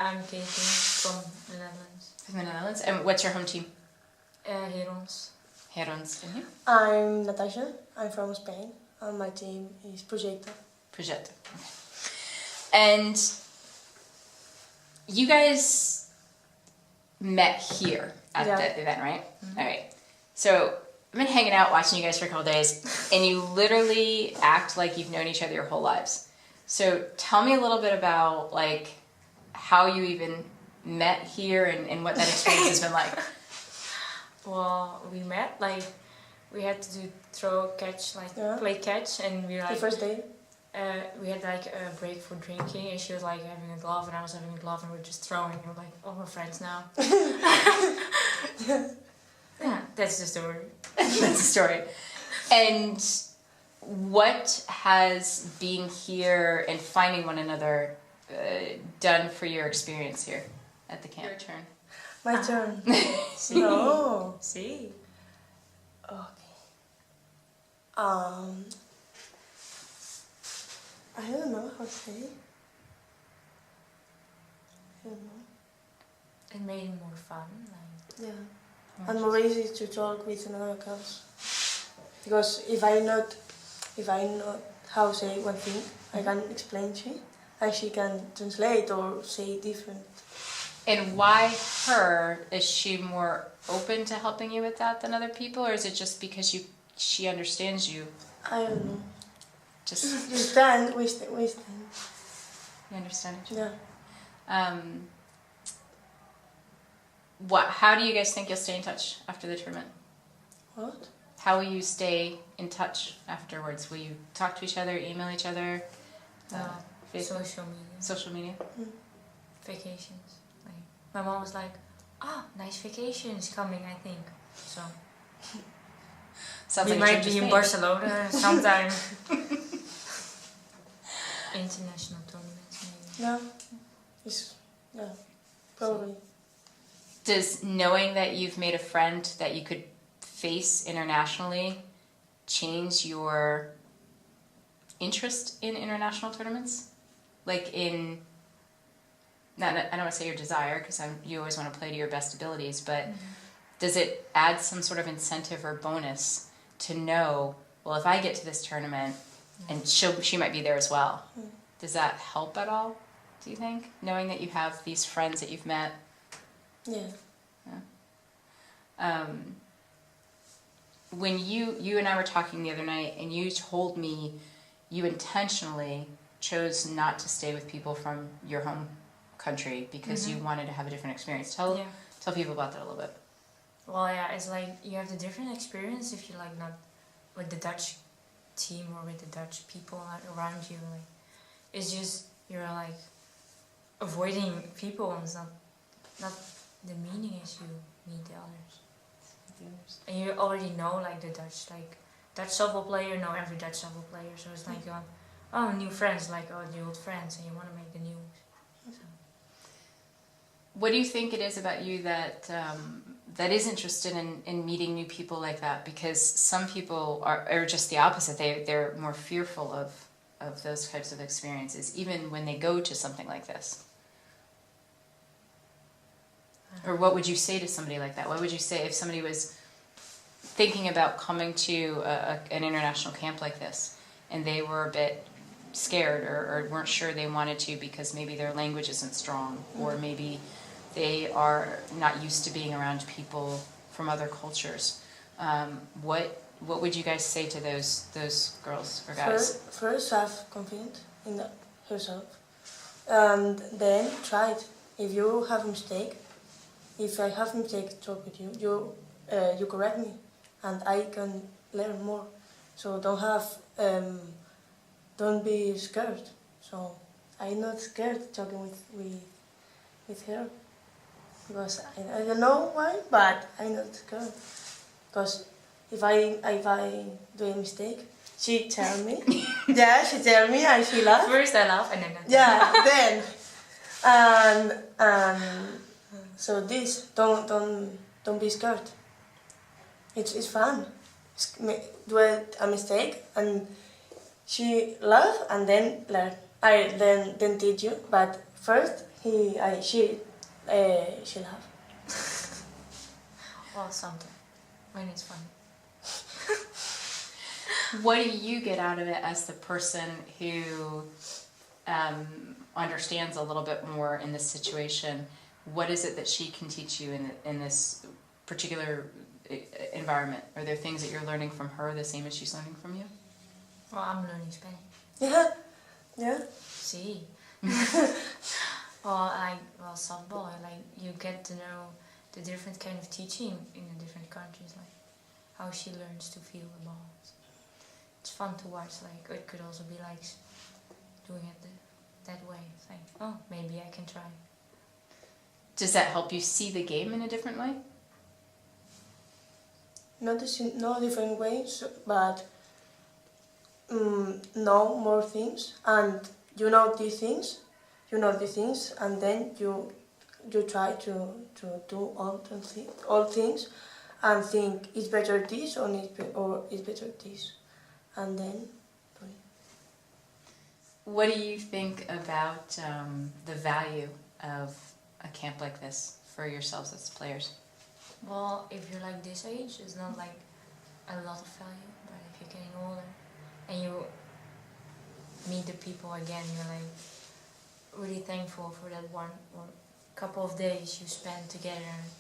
I'm Katie from the Netherlands. From the Netherlands. And what's your home team? Herons. Herons. And you? I'm Natalia. I'm from Spain. And my team is Proyecto. Proyecto. Okay. And you guys met here at the event, right? Mm-hmm. All right. So I've been hanging out, watching you guys for a couple days, and you literally act like you've known each other your whole lives. So tell me a little bit about like how you even met here and what that experience has been like. Well, we met, like, we had to throw, catch, like, play catch, and we, like... The first day? We had, like, a break for drinking, and she was, like, having a glove, and I was having a glove, and we were just throwing, and we were like, oh, we're friends now. Yeah, that's the story. That's the story. And what has being here and finding one another done for your experience here at the camp? Your turn. My turn. See. No. See. Okay. I don't know how to say. I don't know. It made it more fun. Like. Yeah. And more easy to talk with another girls. Because if I not how to say one thing, I can explain to you, and she can translate or say different. And why her? Is she more open to helping you with that than other people, or is it just because she understands you? I don't know. Just we stand. You understand each other? Yeah. How do you guys think you'll stay in touch after the tournament? What? How will you stay in touch afterwards? Will you talk to each other, email each other? Social media. Social media? Mm. Vacations. Like, my mom was like, nice vacations coming, I think. So Sounds we like might be in Barcelona sometime. International tournaments, maybe. Yeah, probably. Does knowing that you've made a friend that you could face internationally change your interest in international tournaments? Like in, I don't want to say your desire, because you always want to play to your best abilities, but does it add some sort of incentive or bonus to know, well, if I get to this tournament, and she might be there as well, does that help at all, do you think? Knowing that you have these friends that you've met? Yeah. When you and I were talking the other night, and you told me you intentionally chose not to stay with people from your home country because you wanted to have a different experience. Tell people about that a little bit. Well, yeah, it's like you have the different experience if you're like not with the Dutch team or with the Dutch people around you. Like, it's just you're like avoiding people, and it's not the meaning is you meet the others. And you already know like the Dutch softball player, know every Dutch softball player, so it's like new friends, like the old friends, and you want to make the new. So. What do you think it is about you that that is interested in meeting new people like that? Because some people are just the opposite. They're more fearful of those types of experiences, even when they go to something like this. Or what would you say to somebody like that? What would you say if somebody was thinking about coming to an international camp like this, and they were a bit scared or weren't sure they wanted to because maybe their language isn't strong, or maybe they are not used to being around people from other cultures? What would you guys say to those girls or guys? First have confidence in herself, and then try it. If you have a mistake, if I have a mistake to talk with you, you correct me, and I can learn more. So don't be scared. So I'm not scared talking with her, because I don't know why, but I'm not scared. Because if I do a mistake, she tell me. She tell me, and she laugh. First I laugh, and then then. So this, don't be scared. It's fun. Do a mistake, and she laugh, and then learn. I then teach you, but first she'll have. Well, sometimes when it's fun. What do you get out of it as the person who understands a little bit more in this situation? What is it that she can teach you in this particular environment? Are there things that you're learning from her the same as she's learning from you? Well, I'm learning Spanish. Yeah. See. Well, softball, like you get to know the different kind of teaching in the different countries, like how she learns to feel the ball. It's fun to watch. Like it could also be like doing it that way. It's like, oh, maybe I can try. Does that help you see the game in a different way? No different ways, but know more things, and you know these things, and then you try to do all things, and think it's better this or it's better this, and then do it. What do you think about the value of a camp like this for yourselves as players? Well, if you're like this age, it's not like a lot of value, but if you're getting older and you meet the people again, you're like really thankful for that one or couple of days you spent together and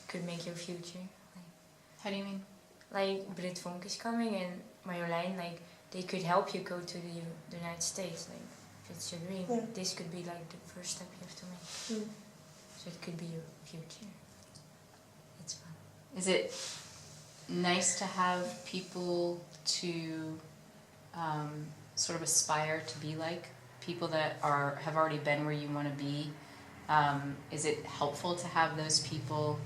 could make your future. Like, How do you mean? Like Britt Vonk is coming and Marjolein, like they could help you go to the United States. Like if it's your dream, this could be like the first step you have to make. So it could be your future. It's fun. Is it nice to have people to sort of aspire to be like? People that have already been where you want to be? Is it helpful to have those people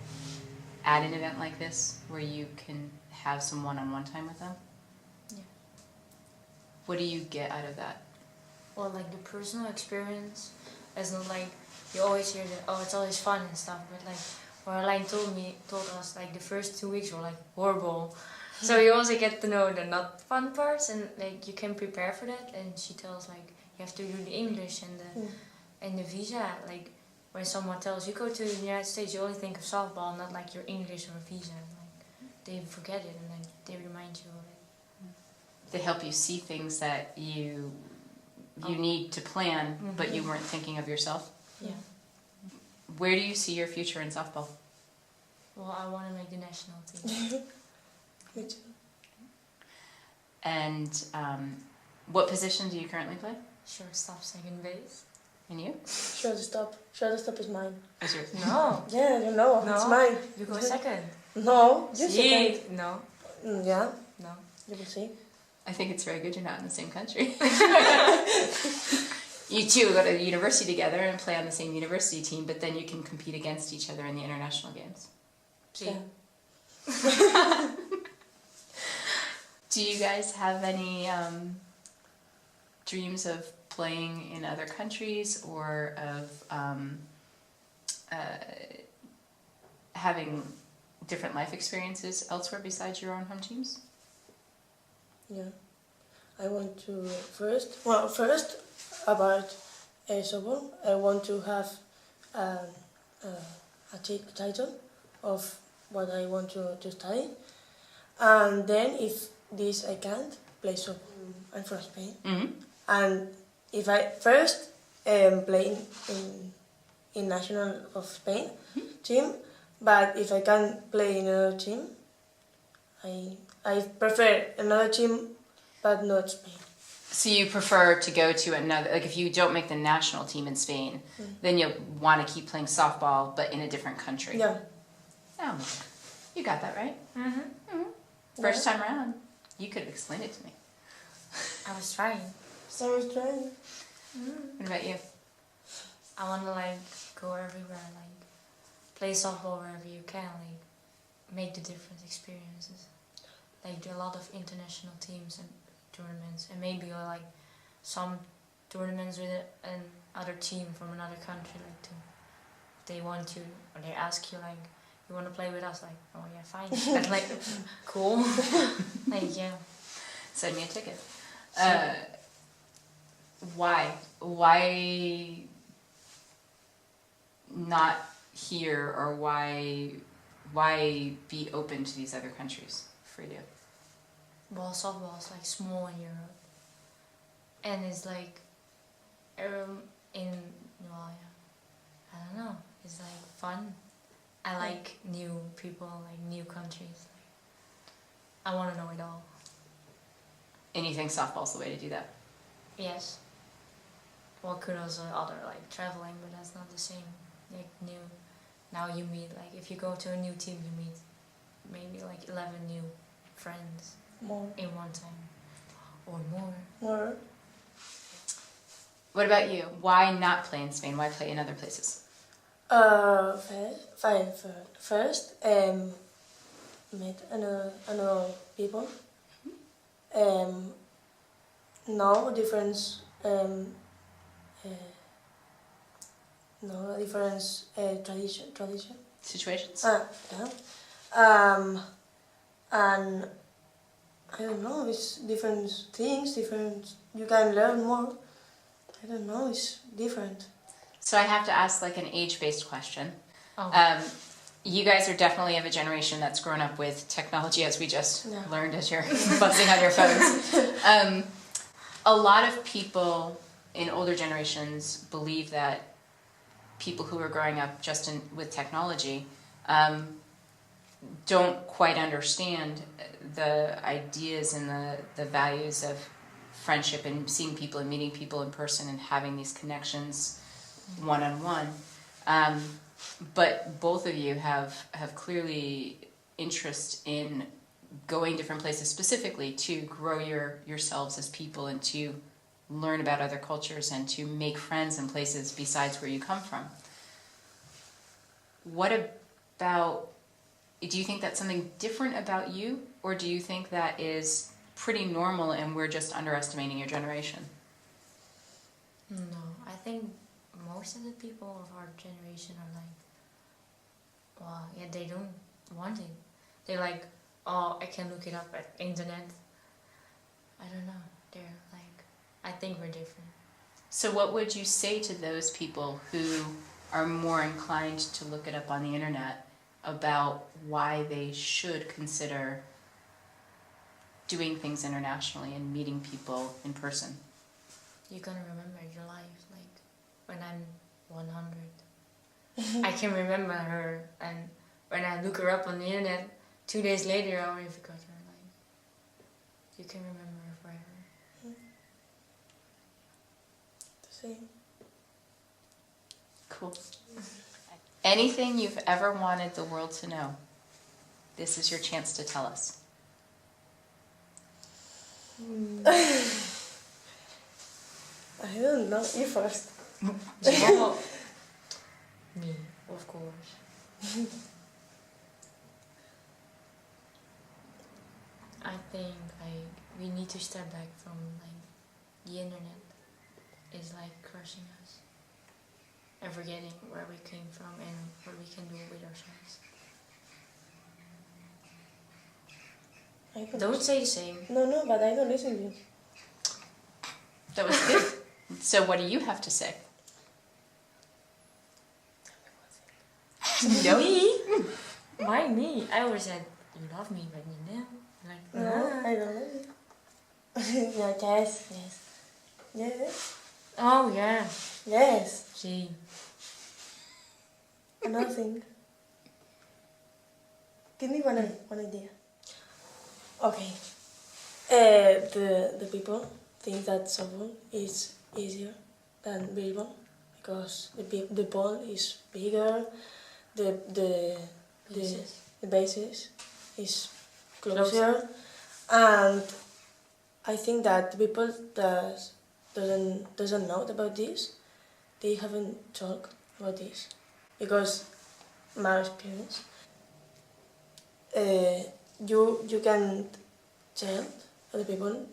at an event like this where you can have some one-on-one time with them? Yeah. What do you get out of that? Well, like the personal experience is not like you always hear that, oh, it's always fun and stuff, but like Marjolein told us like the first 2 weeks were like horrible. So you also get to know the not fun parts, and like you can prepare for that. And she tells like you have to do the English and the visa. Like when someone tells you go to the United States, you only think of softball, not like your English or visa. Like they forget it and then they remind you of it. They help you see things that you need to plan, but you weren't thinking of yourself. Yeah. Where do you see your future in softball? Well, I want to make the national team. Me too. And what position do you currently play? Shortstop, second base. And you? Shortstop. Shortstop is mine. Is yours? No. Yeah, you know, No. it's mine. You go second. No, you See? second. No. Yeah, No. you will see. I think it's very good you're not in the same country. You two go to university together and play on the same university team, but then you can compete against each other in the international games. See? Yeah. Do you guys have any dreams of playing in other countries or of having different life experiences elsewhere besides your own home teams? Yeah. I want to first about softball, I want to have a title of what I want to study, and then if this I can't play softball. I'm from Spain, and if I first play in national of Spain team, but if I can't play in another team, I prefer another team, but not Spain. So you prefer to go to another, like if you don't make the national team in Spain, then you'll want to keep playing softball, but in a different country. Yeah. Oh, you got that right. First time around, you could have explained it to me. I was trying. So I was trying. What about you? I want to like go everywhere, like play softball wherever you can, like make the different experiences. Like do a lot of international teams and tournaments, and maybe like some tournaments with another team from another country, like to if they want to or they ask you like you want to play with us, like oh yeah fine, that's like cool. Like yeah, Send me a ticket. Why not here, or why be open to these other countries for you? Well, softball is like small in Europe, and it's like in I don't know. It's like fun. I like new people, like new countries. I want to know it all. And you think softball's the way to do that? Yes. Well, could also other like traveling, but that's not the same. Like new. Now you meet, like if you go to a new team, you meet maybe like 11 new friends. More. In one time. Or more. More. What about you? Why not play in Spain? Why play in other places? First, meet another people. No difference. No difference. Tradition. Situations? Yeah. And I don't know. It's different things. Different. You can learn more. I don't know. It's different. So I have to ask like an age-based question. Oh. You guys are definitely of a generation that's grown up with technology, as we just Yeah. learned as you're buzzing on your phones. A lot of people in older generations believe that people who are growing up just with technology don't quite understand the ideas and the values of friendship and seeing people and meeting people in person and having these connections one-on-one. But both of you have clearly interest in going different places specifically to grow yourselves as people and to learn about other cultures and to make friends in places besides where you come from. What about, do you think that's something different about you, or do you think that is pretty normal and we're just underestimating your generation? No, I think most of the people of our generation are like, well, yeah, they don't want it. They're like, oh, I can look it up at internet. I don't know. They're like, I think we're different. So what would you say to those people who are more inclined to look it up on the internet about why they should consider doing things internationally and meeting people in person? You're gonna remember your life, like when I'm 100. I can remember her, and when I look her up on the internet, 2 days later I already forgot her. Like, you can remember her forever. The same. Cool. Anything you've ever wanted the world to know, this is your chance to tell us. I don't know. You first. Yeah. Me, of course. I think like we need to step back from like the internet is like crushing us and forgetting where we came from and what we can do with ourselves. Don't say the same. No, but I don't listen to you. That was good. So what do you have to say? No. Me? Why me? I always said, you love me, but you know. Like, No, I don't love you. No, yes. Yes. oh, yeah. Yes. See. Another thing. Give me one idea. Okay. The people think that softball is easier than baseball because the ball is bigger, the bases is closer, and I think that the people that doesn't know about this, they haven't talked about this because my experience. You can tell other people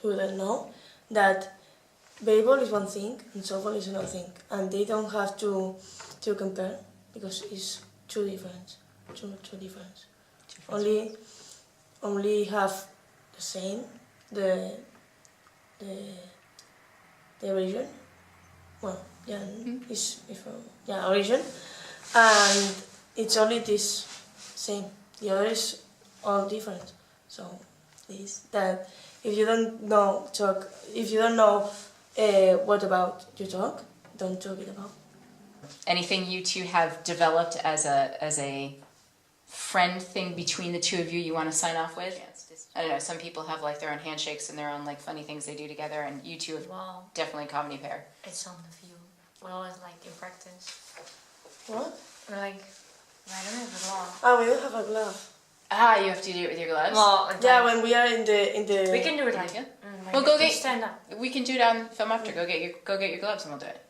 who don't know that baseball is one thing and softball is another thing, and they don't have to compare because it's two different. Only have the same the region. Well, Yeah, is from origin, and it's only this same. The other is all different. So this that if you don't know what about you talk, don't talk it about. Anything you two have developed as a friend thing between the two of you want to sign off with? I don't know, some people have like their own handshakes and their own like funny things they do together, and you two have definitely a comedy pair. It's on the field. We always like in practice. What? We're like, I don't have a glove. Oh, we don't have a glove. Ah, you have to do it with your gloves? Well, Yeah, when we are in the. we can do it like it. like Well, go if you get. stand up. We can do it on film after. Go get your gloves and we'll do it.